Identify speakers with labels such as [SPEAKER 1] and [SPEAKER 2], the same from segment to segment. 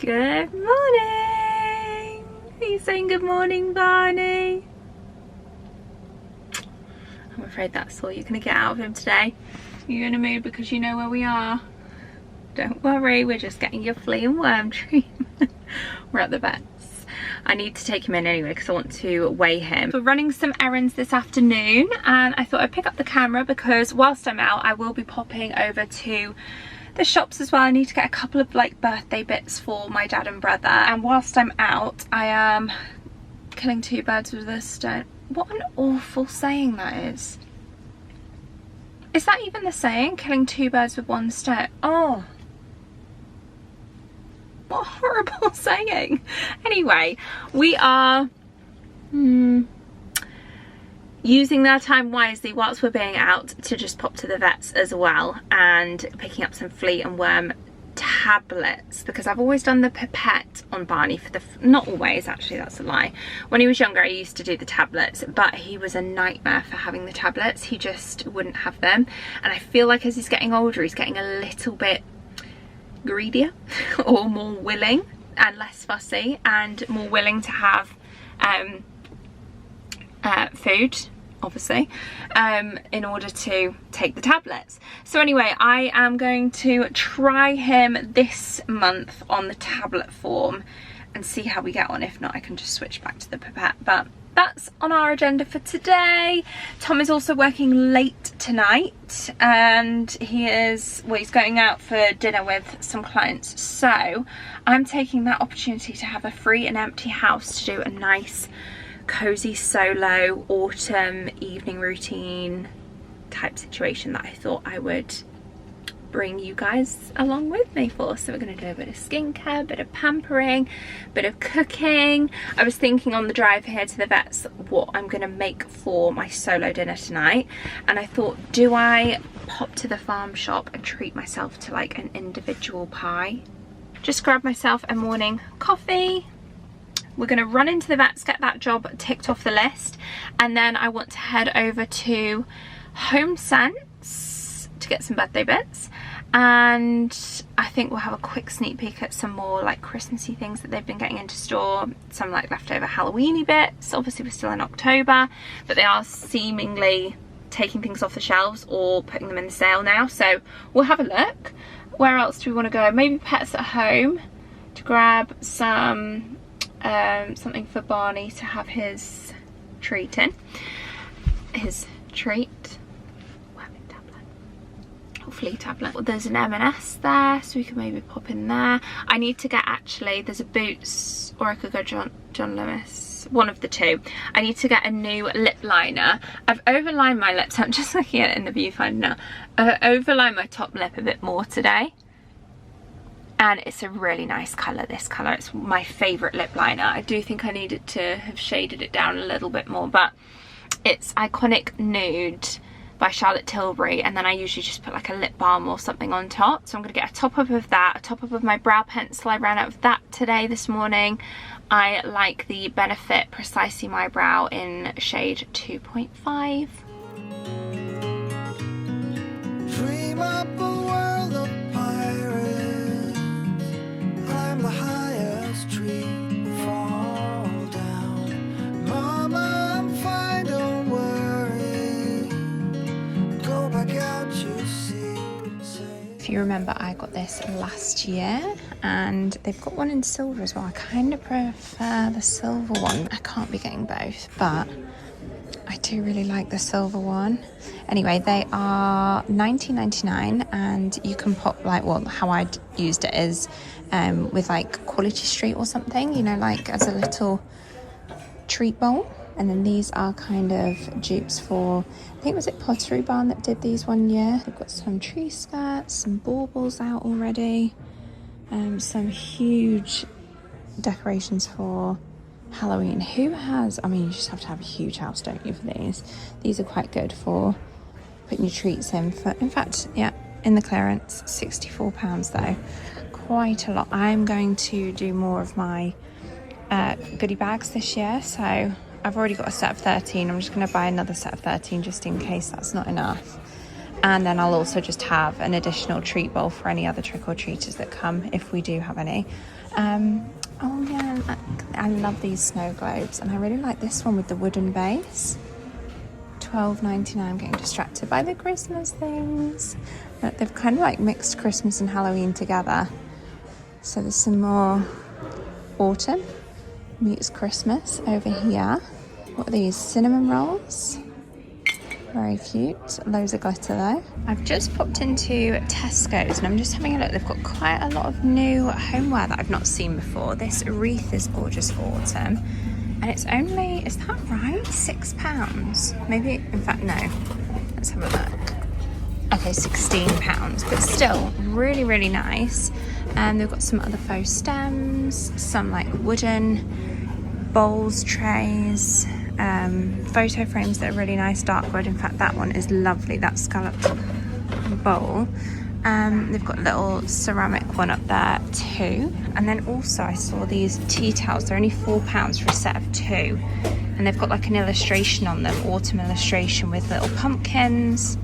[SPEAKER 1] Good morning! Are you saying good morning, Barney? I'm afraid that's all you're going to get out of him today. You're in a mood because you know where we are. Don't worry, we're just getting your flea and worm treatment. We're at the vet's. I need to take him in anyway because I want to weigh him. We're running some errands this afternoon and I thought I'd pick up the camera because whilst I'm out I will be popping over to the shops as well. I need to get a couple of like birthday bits for my dad and brother, and whilst I'm out I am killing two birds with a stone. What an awful saying that is. Is that even the saying? Killing two birds with one stone? Oh, what a horrible saying. Anyway, we are using their time wisely whilst we're being out to just pop to the vets as well and picking up some flea and worm tablets, because I've always done the pipette on Barney for the not always, actually that's a lie. When he was younger I used to do the tablets, but he was a nightmare for having the tablets. He just wouldn't have them, and I feel like as he's getting older he's getting a little bit greedier or more willing and less fussy and more willing to have food, obviously, in order to take the tablets. So anyway, I am going to try him this month on the tablet form and see how we get on. If not, I can just switch back to the pipette, but that's on our agenda for today. Tom is also working late tonight and he's going out for dinner with some clients, so I'm taking that opportunity to have a free and empty house to do a nice cozy solo autumn evening routine type situation that I thought I would bring you guys along with me for. So we're going to do a bit of skincare, a bit of pampering, a bit of cooking. I was thinking on the drive here to the vets what I'm going to make for my solo dinner tonight, and I thought, do I pop to the farm shop and treat myself to like an individual pie? Just grab myself a morning coffee. We're going to run into the vets, get that job ticked off the list, and then I want to head over to Homesense to get some birthday bits, and I think we'll have a quick sneak peek at some more like Christmassy things that they've been getting into store, some like leftover Halloweeny bits. Obviously we're still in October, but they are seemingly taking things off the shelves or putting them in the sale now, so we'll have a look. Where else do we want to go? Maybe Pets at Home to grab some something for Barney to have his treat in. His treat. Worming tablet. Or flea tablet. Well, there's an M&S there, so we can maybe pop in there. I need to get, actually, there's a Boots, or I could go John Lewis. One of the two. I need to get a new lip liner. I've overlined my lips. I'm just looking at it in the viewfinder now. I've overlined my top lip a bit more today. And it's a really nice colour, this colour. It's my favourite lip liner. I do think I needed to have shaded it down a little bit more, but it's Iconic Nude by Charlotte Tilbury, and then I usually just put like a lip balm or something on top. So I'm going to get a top up of that, a top up of my brow pencil. I ran out of that today, this morning. I like the Benefit Precisely My Brow in shade 2.5.
[SPEAKER 2] Dream up a world of pirates, climb the highest tree, fall down. Mama, I'm fine, don't worry. Go back out, you see.
[SPEAKER 1] If you remember, I got this last year and they've got one in silver as well. I kind of prefer the silver one. I can't be getting both, but I do really like the silver one. Anyway, they are $19.99 and you can pop like, well, how I'd used it is with like Quality Street or something, you know, like as a little treat bowl. And then these are kind of dupes for, I think was it Pottery Barn that did these one year. They've got some tree skirts, some baubles out already, some huge decorations for Halloween. Who has, I mean, you just have to have a huge house, don't you, for these? These are quite good for putting your treats in for, in fact, yeah, in the clearance, £64 though. Quite a lot. I'm going to do more of my goodie bags this year, so I've already got a set of 13. I'm just going to buy another set of 13 just in case that's not enough. And then I'll also just have an additional treat bowl for any other trick-or-treaters that come, if we do have any. Oh yeah, I love these snow globes, and I really like this one with the wooden base. $12.99. I'm getting distracted by the Christmas things. But they've kind of like mixed Christmas and Halloween together. So there's some more autumn meets Christmas over here. What are these? Cinnamon rolls. Very cute. Loads of glitter though. I've just popped into Tesco's and I'm just having a look. They've got quite a lot of new homeware that I've not seen before. This wreath is gorgeous for autumn. And it's only, is that right? £6? Maybe, in fact, no. Let's have a look. Okay, £16, but still really, really nice. And they've got some other faux stems, some like wooden bowls, trays, photo frames that are really nice, dark wood. In fact, that one is lovely, that scalloped bowl. They've got a little ceramic one up there too. And then also I saw these tea towels. They're only £4 for a set of 2. And they've got like an illustration on them, autumn illustration with little pumpkins.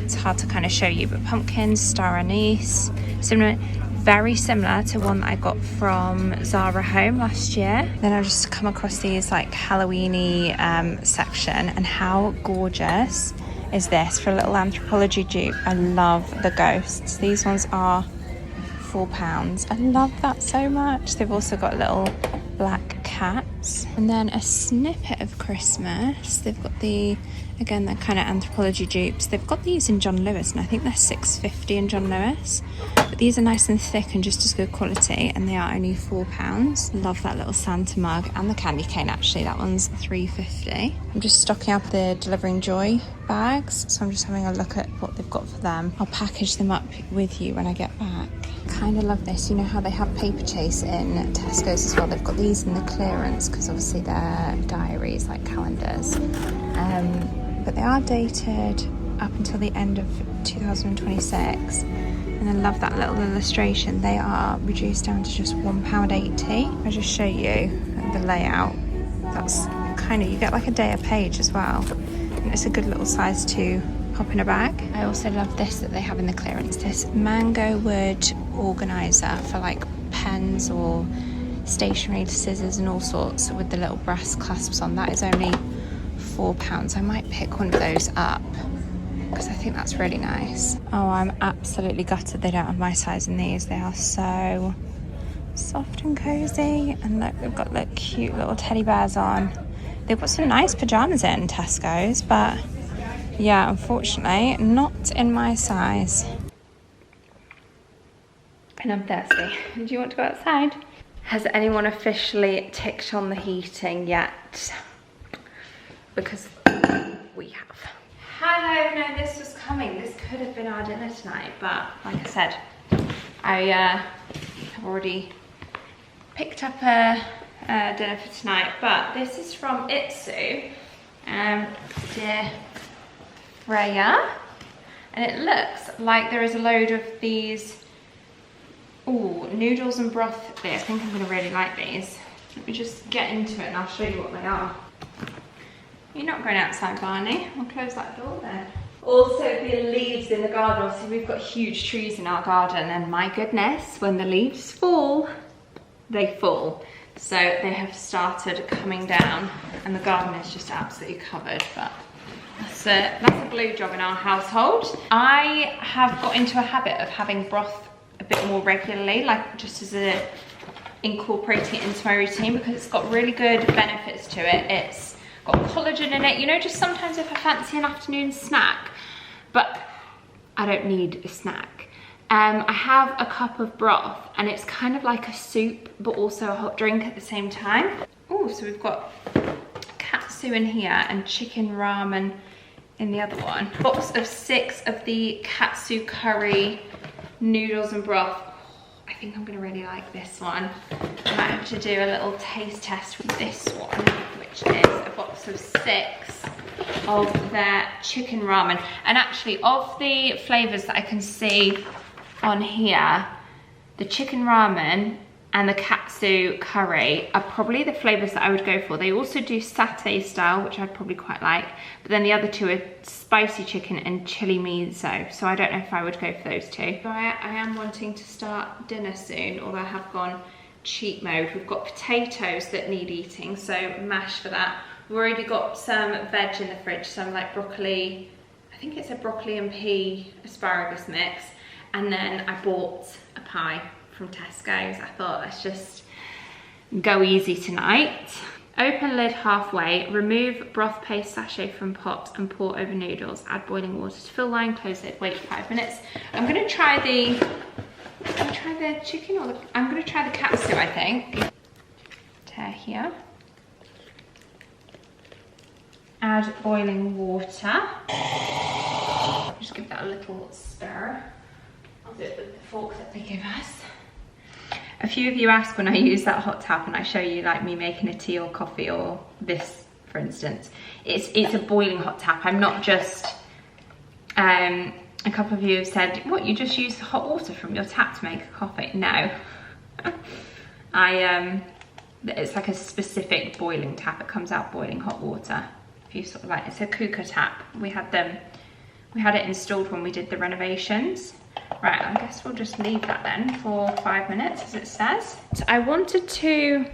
[SPEAKER 1] It's hard to kind of show you, but pumpkins, star anise, similar, very similar to one that I got from Zara Home last year. Then I just come across these like Halloween-y section, and how gorgeous is this for a little anthropology dupe. I love the ghosts. These ones are £4. I love that so much. They've also got little black cats. And then a snippet of Christmas. They've got the, again, they're kind of anthropology dupes. They've got these in John Lewis, and I think they're $6.50 in John Lewis. But these are nice and thick and just as good quality, and they are only £4. Love that little Santa mug, and the candy cane actually. That one's $3.50. I'm just stocking up the Delivering Joy bags, so I'm just having a look at what they've got for them. I'll package them up with you when I get back. Kind of love this. You know how they have Paper Chase in Tesco's as well? They've got these in the clearance because obviously they're diaries, like calendars. But they are dated up until the end of 2026. And I love that little illustration. They are reduced down to just £1.80. I'll just show you the layout. That's kind of, you get like a day a page as well. And it's a good little size to pop in a bag. I also love this that they have in the clearance. This mango wood organizer for like pens or stationery, scissors and all sorts, with the little brass clasps on. That is only £4. I might pick one of those up because I think that's really nice. Oh, I'm absolutely gutted they don't have my size in these. They are so soft and cozy. And look, they've got like cute little teddy bears on. They've got some nice pajamas in Tesco's, but yeah, unfortunately not in my size. And I'm thirsty. Do you want to go outside? Has anyone officially ticked on the heating yet? Because we have. Hello, no, this was coming. This could have been our dinner tonight, but like I said, I have already picked up a dinner for tonight. But this is from Itsu, dear Freya, and it looks like there is a load of these noodles and broth bits. I think I'm going to really like these. Let me just get into it and I'll show you what they are. You're not going outside, Barney. I'll close that door then. Also, the leaves in the garden. Obviously, we've got huge trees in our garden, and my goodness, when the leaves fall, they fall. So they have started coming down, and the garden is just absolutely covered. But that's a blue job in our household. I have got into a habit of having broth a bit more regularly, like just as a incorporating it into my routine, because it's got really good benefits to it. It's got collagen in it, you know, just sometimes if I fancy an afternoon snack, but I don't need a snack. I have a cup of broth, and it's kind of like a soup but also a hot drink at the same time. Oh, so we've got katsu in here and chicken ramen in the other one. Box of 6 of the katsu curry noodles and broth. I think I'm gonna really like this one. I might have to do a little taste test with this one, which is a box of 6 of their chicken ramen. And actually, of the flavors that I can see on here, the chicken ramen and the katsu curry are probably the flavors that I would go for. They also do satay style, which I'd probably quite like, but then the other two are spicy chicken and chili miso, so I don't know if I would go for those two. So I am wanting to start dinner soon, although I have gone cheat mode. We've got potatoes that need eating, so mash for that. We've already got some veg in the fridge, some like broccoli, I think it's a broccoli and pea asparagus mix, and then I bought a pie from Tesco's. I thought, let's just go easy tonight. Open lid halfway, remove broth paste sachet from pot and pour over noodles. Add boiling water to fill line, close lid, wait 5 minutes. I'm gonna try the chicken or I'm gonna try the katsu, I think. Tear here. Add boiling water. Just give that a little stir. I'll do it with the fork that they give us. A few of you ask when I use that hot tap and I show you like me making a tea or coffee or this, for instance. It's a boiling hot tap. I'm not just, a couple of you have said, what, you just use the hot water from your tap to make a coffee? No. It's like a specific boiling tap. It comes out boiling hot water. If you sort of like, it's a cooker tap. We had it installed when we did the renovations. Right, I guess we'll just leave that then for 5 minutes, as it says. So I wanted to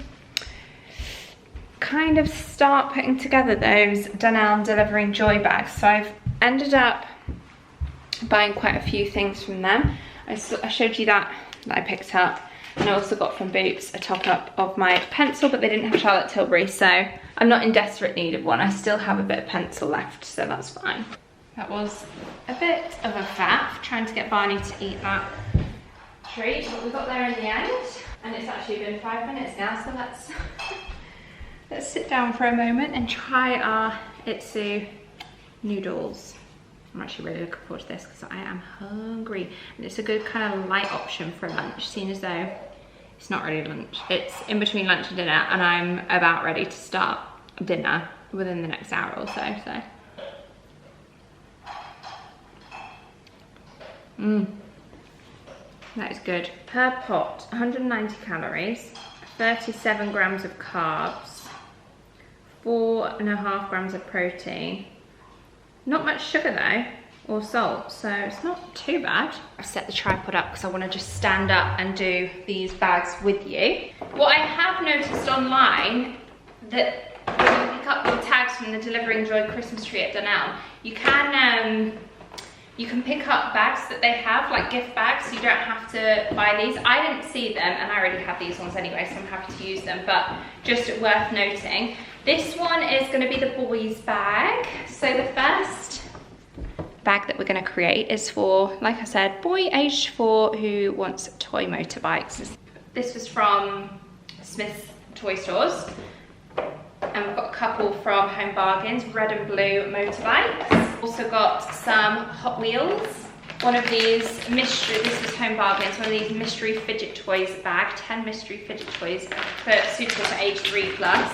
[SPEAKER 1] kind of start putting together those Dunelm Delivering Joy bags. So I've ended up buying quite a few things from them. I showed you that I picked up, and I also got from Boots a top up of my pencil, but they didn't have Charlotte Tilbury, so I'm not in desperate need of one. I still have a bit of pencil left, so that's fine. That was a bit of a faff, trying to get Barney to eat that treat, but we got there in the end, and it's actually been 5 minutes now, so let's sit down for a moment and try our Itsu noodles. I'm actually really looking forward to this because I am hungry, and it's a good kind of light option for lunch, seeing as though it's not really lunch. It's in between lunch and dinner, and I'm about ready to start dinner within the next hour or so. That is good. Per pot, 190 calories, 37 grams of carbs, 4.5 grams of protein. Not much sugar though, or salt, so it's not too bad. I've set the tripod up because I want to just stand up and do these bags with you. What I have noticed online, that when you pick up your tags from the Delivering Joy Christmas tree at Dunelm, you can pick up bags that they have, like gift bags, so you don't have to buy these. I didn't see them, and I already have these ones anyway, so I'm happy to use them, but just worth noting. This one is gonna be the boys' bag. So the first bag that we're gonna create is for, like I said, boy aged 4 who wants toy motorbikes. This was from Smith's Toy Stores. And we've got a couple from Home Bargains, red and blue motorbikes. Also got some Hot Wheels. One of these mystery, this is Home Bargains, one of these mystery fidget toys bag, 10 mystery fidget toys suitable for age 3+.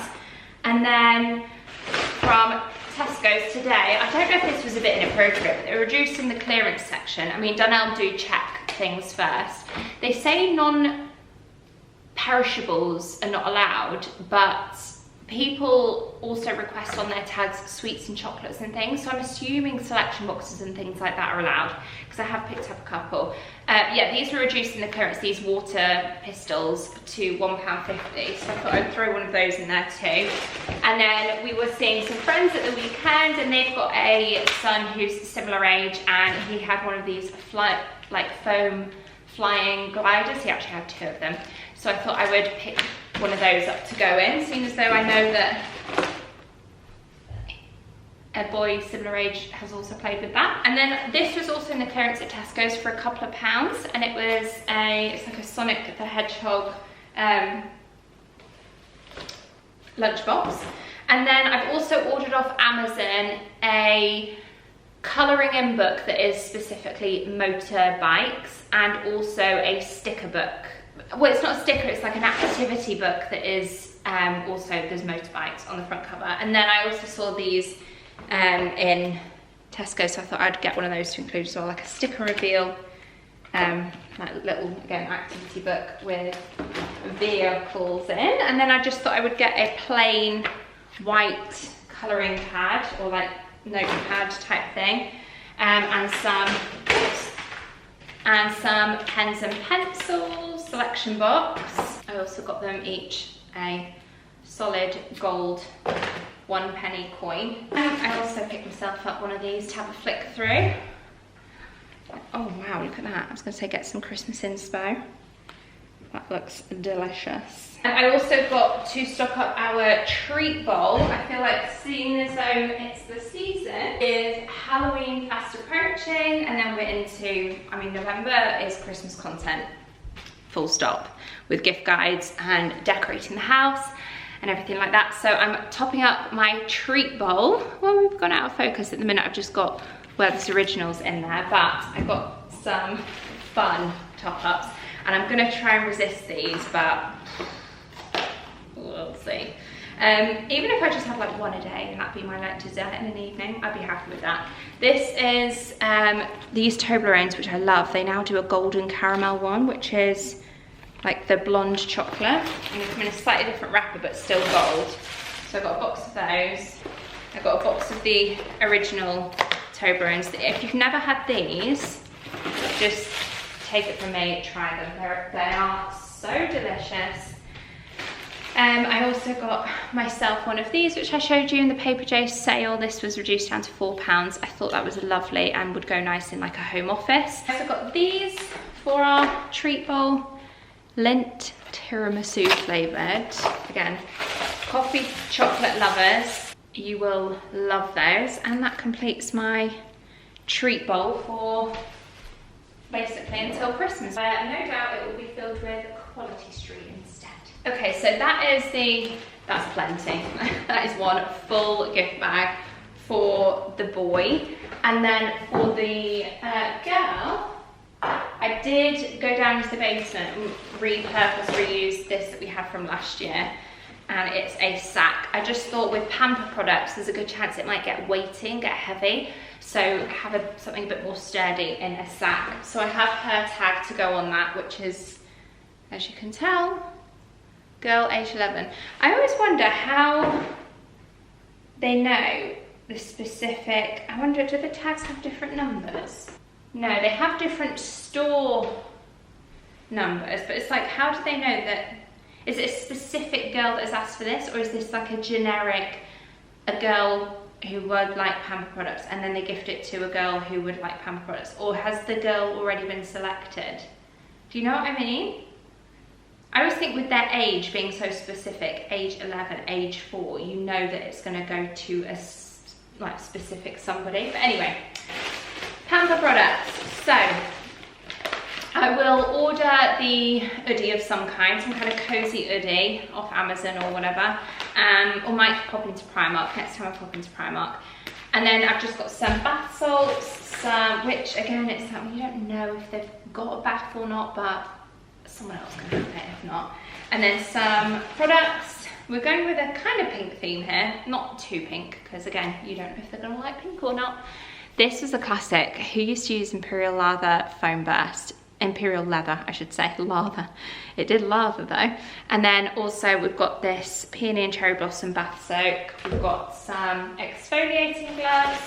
[SPEAKER 1] And then from Tesco's today, I don't know if this was a bit inappropriate, but they're reducing the clearance section. I mean, Dunelm do check things first. They say non-perishables are not allowed, but people also request on their tags sweets and chocolates and things, so I'm assuming selection boxes and things like that are allowed, because I have picked up a couple. Yeah, these were reducing the clearance, these water pistols, to £1.50, so I thought I'd throw one of those in there too. And then we were seeing some friends at the weekend, and they've got a son who's similar age, and he had one of these foam flying gliders. He actually had 2 of them, so I thought I would pick one of those up to go in, seeing as though I know that a boy similar age has also played with that. And then this was also in the clearance at Tesco's for a couple of pounds, and it was it's like a Sonic the Hedgehog lunchbox. And then I've also ordered off Amazon a colouring in book that is specifically motorbikes, and also a sticker book. Well, it's not a sticker, it's like an activity book that is also, there's motorbikes on the front cover. And then I also saw these in Tesco, so I thought I'd get one of those to include as well, like a sticker reveal like little, again, activity book with vehicles in. And then I just thought I would get a plain white colouring pad or like notepad type thing, and some pens and pencils, selection box. I also got them each a solid gold 1 penny coin. I also picked myself up one of these to have a flick through. Oh wow, look at that. I was going to say get some Christmas inspo. That looks delicious. And I also got to stock up our treat bowl. I feel like, seeing as though it's the season, is Halloween fast approaching, and then we're into, I mean, November is Christmas content, full stop, with gift guides and decorating the house and everything like that. So I'm topping up my treat bowl. Well, we've gone out of focus at the minute. I've just got Werther's Originals in there, but I got some fun top-ups, and I'm gonna try and resist these, but we'll see. Even if I just have like one a day and that'd be my like dessert in an evening, I'd be happy with that. This is these Toblerones, which I love. They now do a golden caramel one, which is like the blonde chocolate, and they come in a slightly different wrapper but still gold. So I got a box of those. I got a box of the original Toblerones. If you've never had these, just take it from me, try them. They are so delicious. I also got myself one of these, which I showed you in the Paper sale. This was reduced down to £4. I thought that was lovely and would go nice in like a home office. I also got these for our treat bowl, Lindt tiramisu flavoured. Again, coffee chocolate lovers, you will love those. And that completes my treat bowl for basically until Christmas. No doubt it will be filled with Quality Street instead. Okay, so that's plenty. That is one full gift bag for the boy. And then for the girl, I did go down to the basement and reuse this that we had from last year. And it's a sack. I just thought with Pamper products, there's a good chance it might get weighty and get heavy. So have something a bit more sturdy in a sack. So I have her tag to go on that, which is, as you can tell, girl age 11. I always wonder how they know the specific, I wonder, do the tags have different numbers? No, they have different store numbers, but it's like, how do they know that? Is it a specific girl that has asked for this, or is this like a generic, a girl who would like Pamper products and then they gift it to a girl who would like Pamper products? Or has the girl already been selected? Do you know what I mean? I always think with their age being so specific, age 11, age 4, you know that it's going to go to a like specific somebody. But anyway, Pamper products. So I will order the hoodie of some kind of cozy hoodie off Amazon or whatever, or might pop into Primark next time I pop into Primark. And then I've just got some bath salts, which again, it's like, you don't know if they've got a bath or not, but someone else can have it if not. And then some products. We're going with a kind of pink theme here, not too pink, because again, you don't know if they're gonna like pink or not. This was a classic. Who used to use Imperial Lather Foam Burst? Imperial Leather, I should say, lather. It did lather though. And then also we've got this Peony and Cherry Blossom Bath Soak. We've got some exfoliating gloves,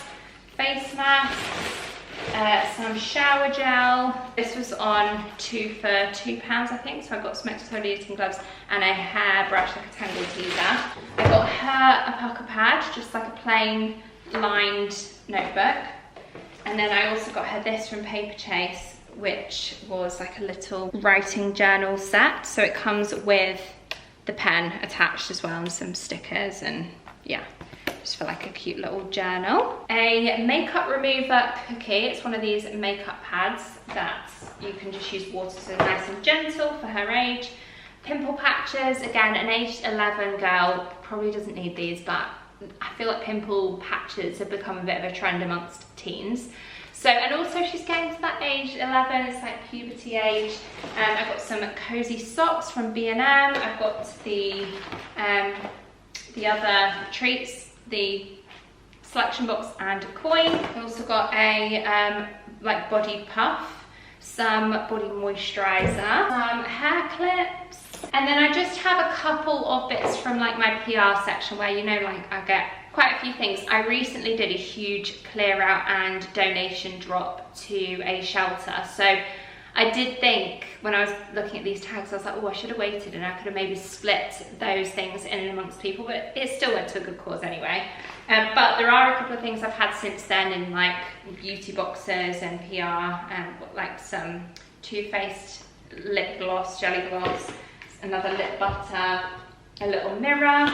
[SPEAKER 1] face masks, some shower gel. This was on 2 for £2, I think. So I got some exfoliating gloves and a hairbrush, like a tangle teaser. I got her a pucker pad, just like a plain lined notebook. And then I also got her this from Paper Chase, which was like a little writing journal set. So it comes with the pen attached as well and some stickers, and yeah, just for like a cute little journal. A makeup remover cookie. It's one of these makeup pads that you can just use water, so nice and gentle for her age. Pimple patches, again, an age 11 girl probably doesn't need these, but I feel like pimple patches have become a bit of a trend amongst teens. So, and also she's getting to that age 11, it's like puberty age. I've got some Cosy socks from B&M. I've got the other treats, the selection box and a coin. I've also got a like body puff. some body moisturizer, some hair clips, and then I just have a couple of bits from like my PR section where, you know, like I get quite a few things. I recently did a huge clear out and donation drop to a shelter, so I did think when I was looking at these tags, I was like, oh, I should have waited and I could have maybe split those things in and amongst people, but it still went to a good cause anyway. But there are a couple of things I've had since then in like beauty boxes and PR, like some Too Faced lip gloss, jelly gloss, another lip butter, a little mirror,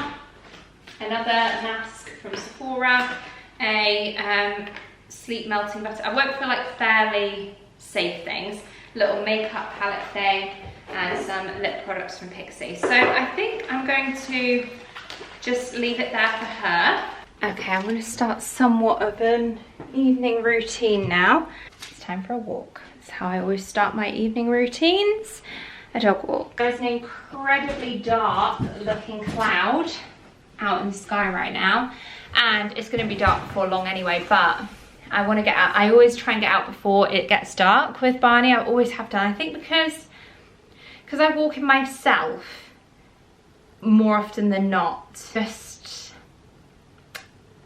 [SPEAKER 1] another mask from Sephora, a sleep melting butter. I went for like fairly safe things, little makeup palette thing, and some lip products from Pixie. So I think I'm going to just leave it there for her. Okay, I'm going to start somewhat of an evening routine now. It's time for a walk. That's how I always start my evening routines. A dog walk. There's an incredibly dark looking cloud out in the sky right now, and it's going to be dark before long anyway, but I want to get out. I always try and get out before it gets dark with Barney. I always have done. I think because I walk in myself more often than not. Just,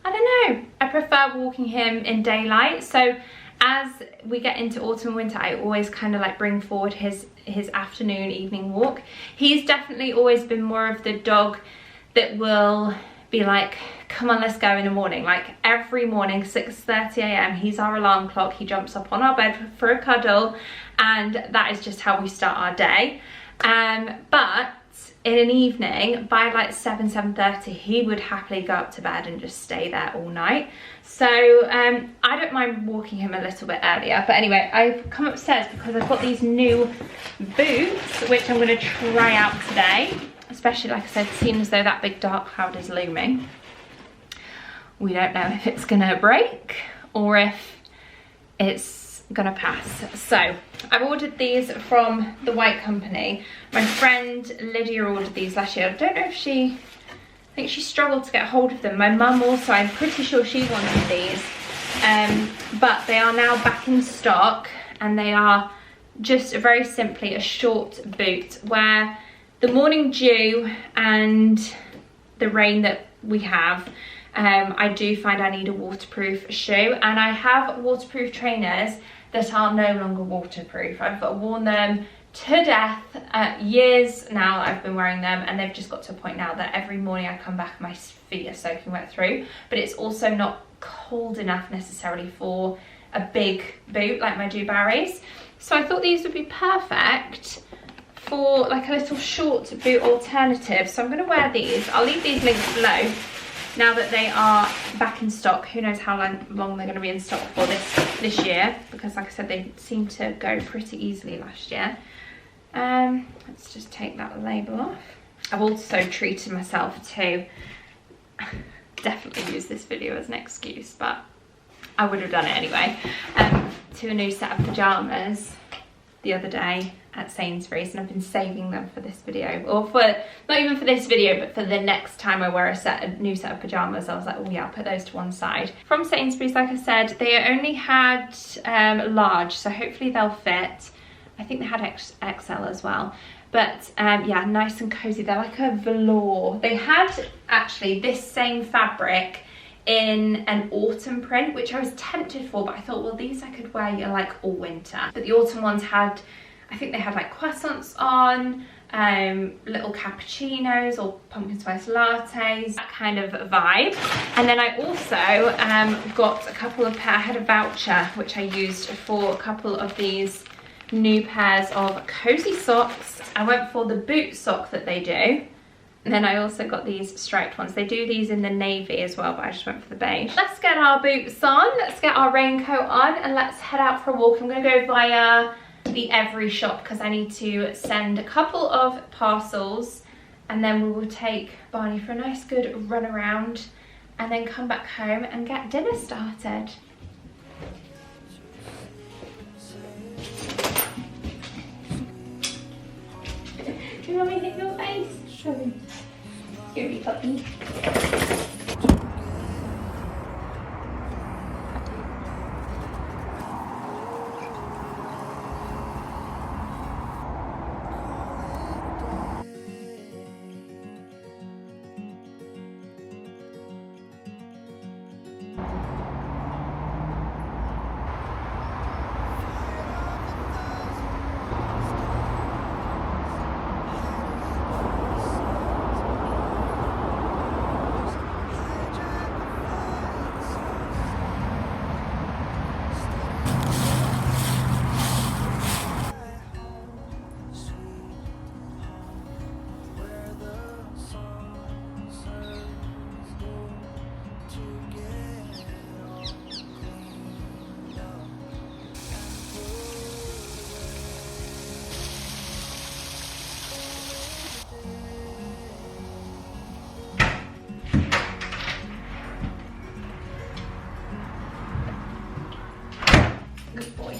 [SPEAKER 1] I don't know. I prefer walking him in daylight. So as we get into autumn and winter, I always kind of like bring forward his afternoon, evening walk. He's definitely always been more of the dog that will be like, come on, let's go in the morning. Like every morning, 6:30 a.m, he's our alarm clock. He jumps up on our bed for a cuddle, and that is just how we start our day. But in an evening, by like 7:30, he would happily go up to bed and just stay there all night. So I don't mind walking him a little bit earlier. But anyway, I've come upstairs because I've got these new boots, which I'm going to try out today. Especially, like I said, seeing as though that big dark cloud is looming. We don't know if it's gonna break or if it's gonna pass. So I've ordered these from the White Company. My friend Lydia ordered these last year. I don't know if I think she struggled to get hold of them. My mum also, I'm pretty sure she wanted these. But they are now back in stock, and they are just very simply a short boot where the morning dew and the rain that we have, I do find I need a waterproof shoe, and I have waterproof trainers that are no longer waterproof. I've worn them to death, years now I've been wearing them, and they've just got to a point now that every morning I come back, my feet are soaking wet through, but it's also not cold enough necessarily for a big boot like my Dewberries. So I thought these would be perfect for like a little short boot alternative. So I'm going to wear these. I'll leave these links below now that they are back in stock. Who knows how long they're going to be in stock for this year, because like I said, they seem to go pretty easily last year. Let's just take that label off. I've also treated myself to definitely use this video as an excuse, but I would have done it anyway, to a new set of pajamas the other day at Sainsbury's, and I've been saving them for this video, or for not even for this video, but for the next time I wear a new set of pajamas. I was like, oh yeah, I'll put those to one side. From Sainsbury's, like I said, they only had large, so hopefully they'll fit. I think they had XL as well, but yeah, nice and cozy. They're like a velour. They had actually this same fabric in an autumn print, which I was tempted for, but I thought, well, these I could wear like all winter. But the autumn ones had, I think they had like croissants on, little cappuccinos or pumpkin spice lattes, that kind of vibe. And then I also got a couple of I had a voucher which I used for a couple of these new pairs of Cosy socks. I went for the boot sock that they do. And then I also got these striped ones. They do these in the navy as well, but I just went for the beige. Let's get our boots on, let's get our raincoat on, and let's head out for a walk. I'm gonna go via the Every shop because I need to send a couple of parcels, and then we will take Barney for a nice good run around and then come back home and get dinner started. Do you want me to hit your face? Sure. Here we puppy. boy.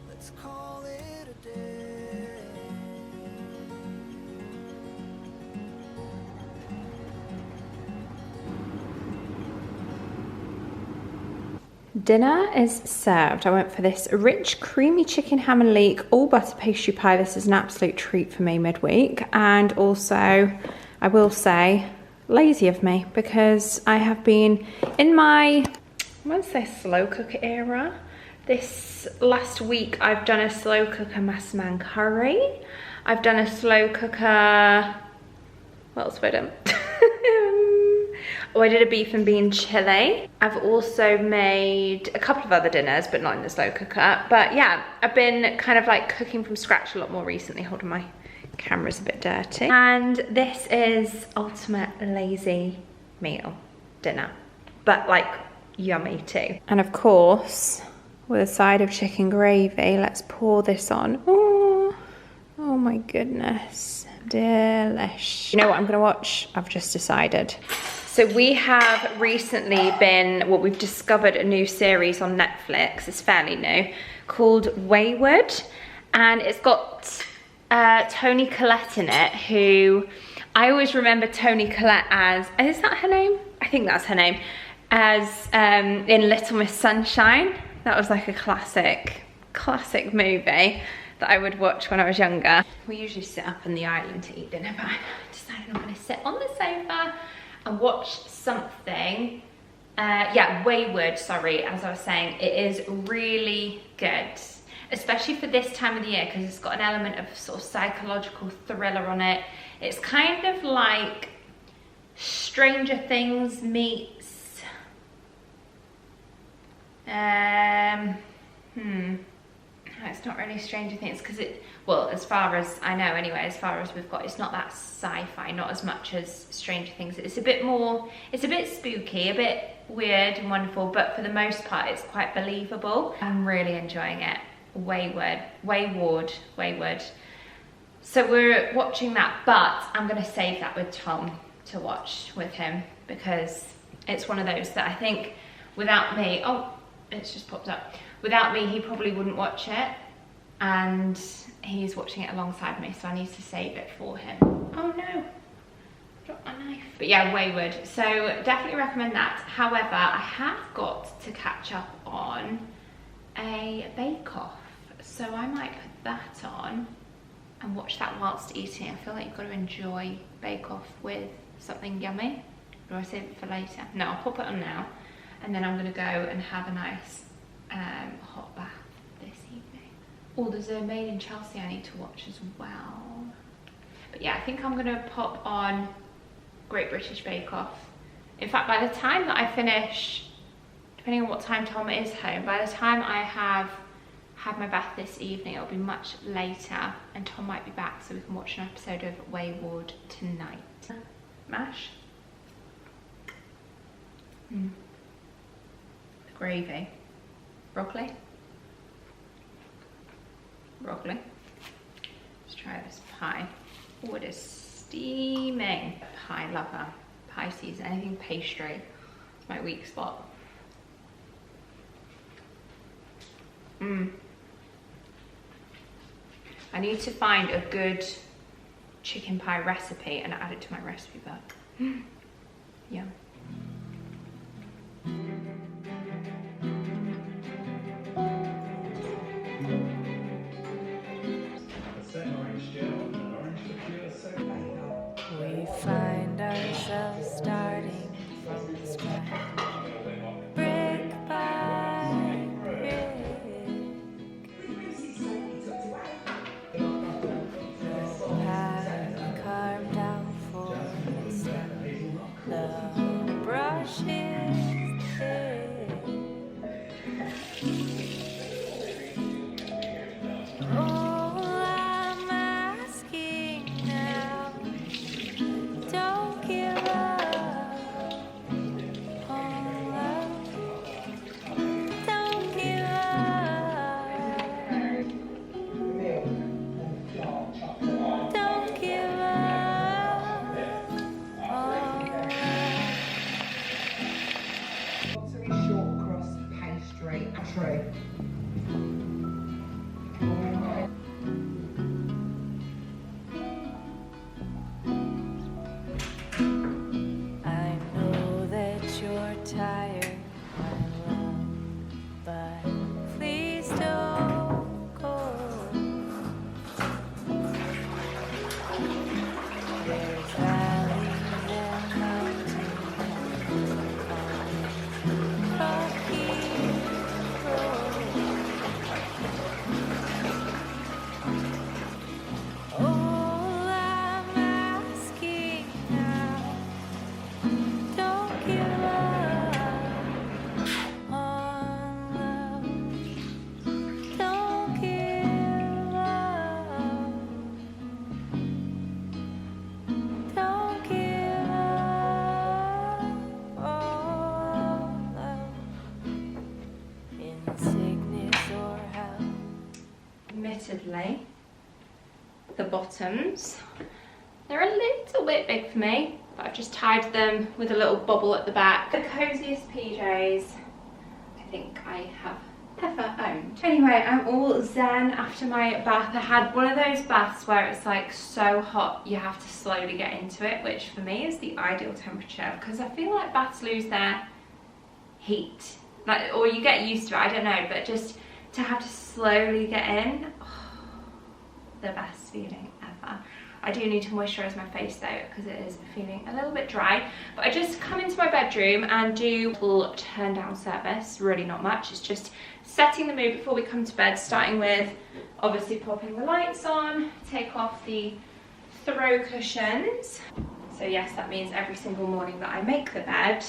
[SPEAKER 2] Let's call it a day.
[SPEAKER 1] Dinner is served. I went for this rich, creamy chicken ham and leek, all butter pastry pie. This is an absolute treat for me midweek. And also, I will say, lazy of me, because I have been in my, I want to say slow cooker era. This last week, I've done a slow cooker massaman curry. I've done a slow cooker, what else have I done? Oh, I did a beef and bean chili. I've also made a couple of other dinners, but not in the slow cooker. But yeah, I've been kind of like cooking from scratch a lot more recently. Hold on, my camera's a bit dirty. And this is ultimate lazy meal dinner, but like yummy too. And of course, with a side of chicken gravy, let's pour this on. Oh my goodness, delish. You know what I'm gonna watch? I've just decided. So we have recently been, well, we've discovered a new series on Netflix, it's fairly new, called Wayward. And it's got Toni Collette in it, who, I always remember Toni Collette as, is that her name? I think that's her name, as in Little Miss Sunshine. That was like a classic movie that I would watch when I was younger. We usually sit up in the island to eat dinner, but I decided I'm gonna sit on the sofa and watch something. Yeah, Wayward, sorry, as I was saying, it is really good, especially for this time of the year, because it's got an element of sort of psychological thriller on it. It's kind of like Stranger Things meets, no, it's not really Stranger Things, because it, well, as far as I know anyway, as far as we've got, it's not that sci-fi, not as much as Stranger Things. It's a bit more, it's a bit spooky, a bit weird and wonderful, but for the most part, it's quite believable. I'm really enjoying it. Wayward. So we're watching that, but I'm gonna save that with Tom to watch with him, because it's one of those that I think without me, oh, it's just popped up. Without me, he probably wouldn't watch it, and he's watching it alongside me, so I need to save it for him. Oh no, dropped my knife. But yeah, Wayward, so definitely recommend that. However, I have got to catch up on a bake-off, so I might put that on and watch that whilst eating. I feel like you've got to enjoy bake-off with something yummy. Or do I save it for later? No, I'll pop it on now, and then I'm gonna go and have a nice hot bath this evening. Oh, there's a Made in Chelsea I need to watch as well. But yeah, I think I'm gonna pop on Great British Bake Off. In fact, by the time that I finish, depending on what time Tom is home, by the time I have had my bath this evening, it'll be much later, and Tom might be back, so we can watch an episode of Wayward tonight. Mash. The gravy. Broccoli. Let's try this pie. Oh, it is steaming. Pie lover. Pie season. Anything pastry. It's my weak spot. I need to find a good chicken pie recipe and add it to my recipe book. Yum.
[SPEAKER 3] We find ourselves starting from scratch, brick by brick. The path carved out for us, the
[SPEAKER 4] tray.
[SPEAKER 3] I know that you're tired, my love, but please don't go. There's valleys and mountains on rocky road. All I'm asking now, don't give up on love. Don't give up. Don't give up on love. In sickness or health.
[SPEAKER 1] Admittedly, the bottoms, they're a little bit big for me, but I've just tied them with a little bobble at the back. The coziest PJs I think I have ever owned. Anyway, I'm all zen after my bath. I had one of those baths where it's like so hot you have to slowly get into it, which for me is the ideal temperature, because I feel like baths lose their heat, like, or you get used to it, I don't know, but just to have to slowly get in, the best feeling ever. I do need to moisturise my face though, because it is feeling a little bit dry. But I just come into my bedroom and do a little turn down service, really not much. It's just setting the mood before we come to bed, starting with obviously popping the lights on, take off the throw cushions. So yes, that means every single morning that I make the bed,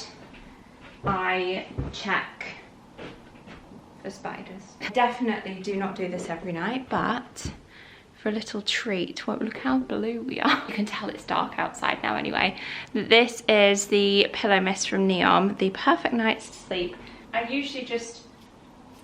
[SPEAKER 1] I check for spiders. Definitely do not do this every night, but for a little treat, well, look how blue we are. You can tell it's dark outside now anyway. This is the pillow mist from Neom, the perfect night's sleep. I usually just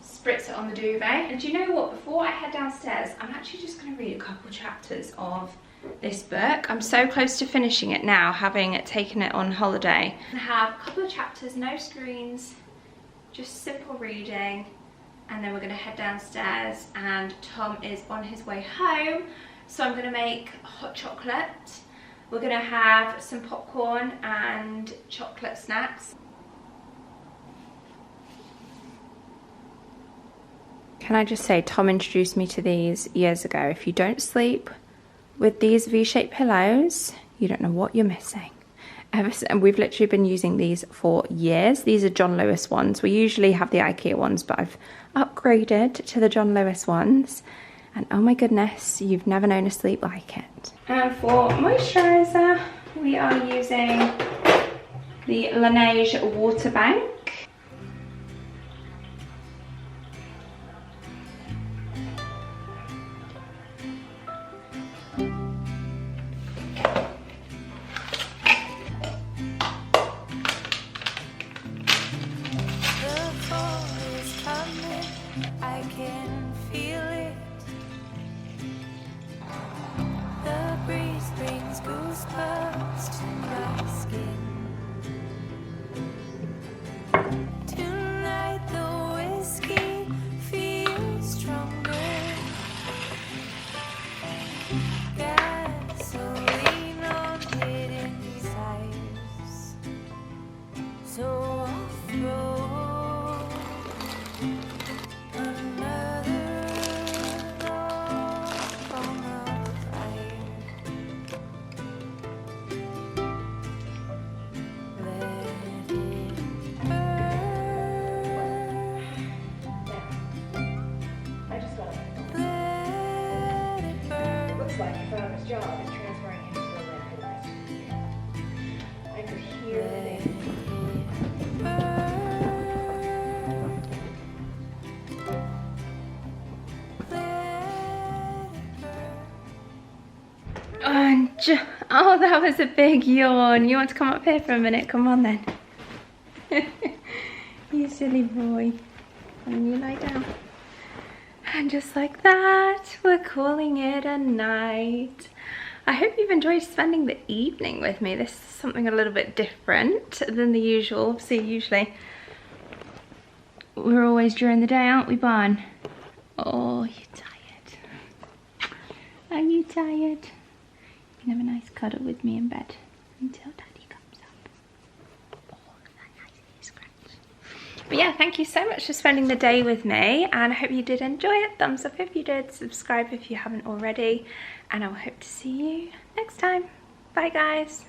[SPEAKER 1] spritz it on the duvet. And do you know what, before I head downstairs, I'm actually just gonna read a couple chapters of this book. I'm so close to finishing it now, having taken it on holiday. I have a couple of chapters, no screens, just simple reading. And then we're gonna head downstairs, and Tom is on his way home. So I'm gonna make hot chocolate. We're gonna have some popcorn and chocolate snacks. Can I just say, Tom introduced me to these years ago. If you don't sleep with these V-shaped pillows, you don't know what you're missing. And we've literally been using these for years. These are John Lewis ones. We usually have the IKEA ones, but I've upgraded to the John Lewis ones. And oh my goodness, you've never known a sleep like it. And for moisturiser, we are using the Laneige Water Bank.
[SPEAKER 3] I can feel it. The breeze brings goosebumps to my skin. Tonight the whiskey feels stronger. Gasoline on hidden desires. So I'll throw
[SPEAKER 4] job is transferring him to the lab for the rest of the year. I could hear
[SPEAKER 1] Oh, that was a big yawn. You want to come up here for a minute? Come on then. You silly boy. And you lie down. And just like that, we're calling it a night. I hope you've enjoyed spending the evening with me. This is something a little bit different than the usual. Obviously, usually we're always during the day, aren't we, Barn? Oh, you're tired. Are you tired? You can have a nice cuddle with me in bed until Daddy comes up. Oh, that nice ear scratch. But yeah, thank you so much for spending the day with me, and I hope you did enjoy it. Thumbs up if you did, subscribe if you haven't already, and I will hope to see you next time. Bye guys.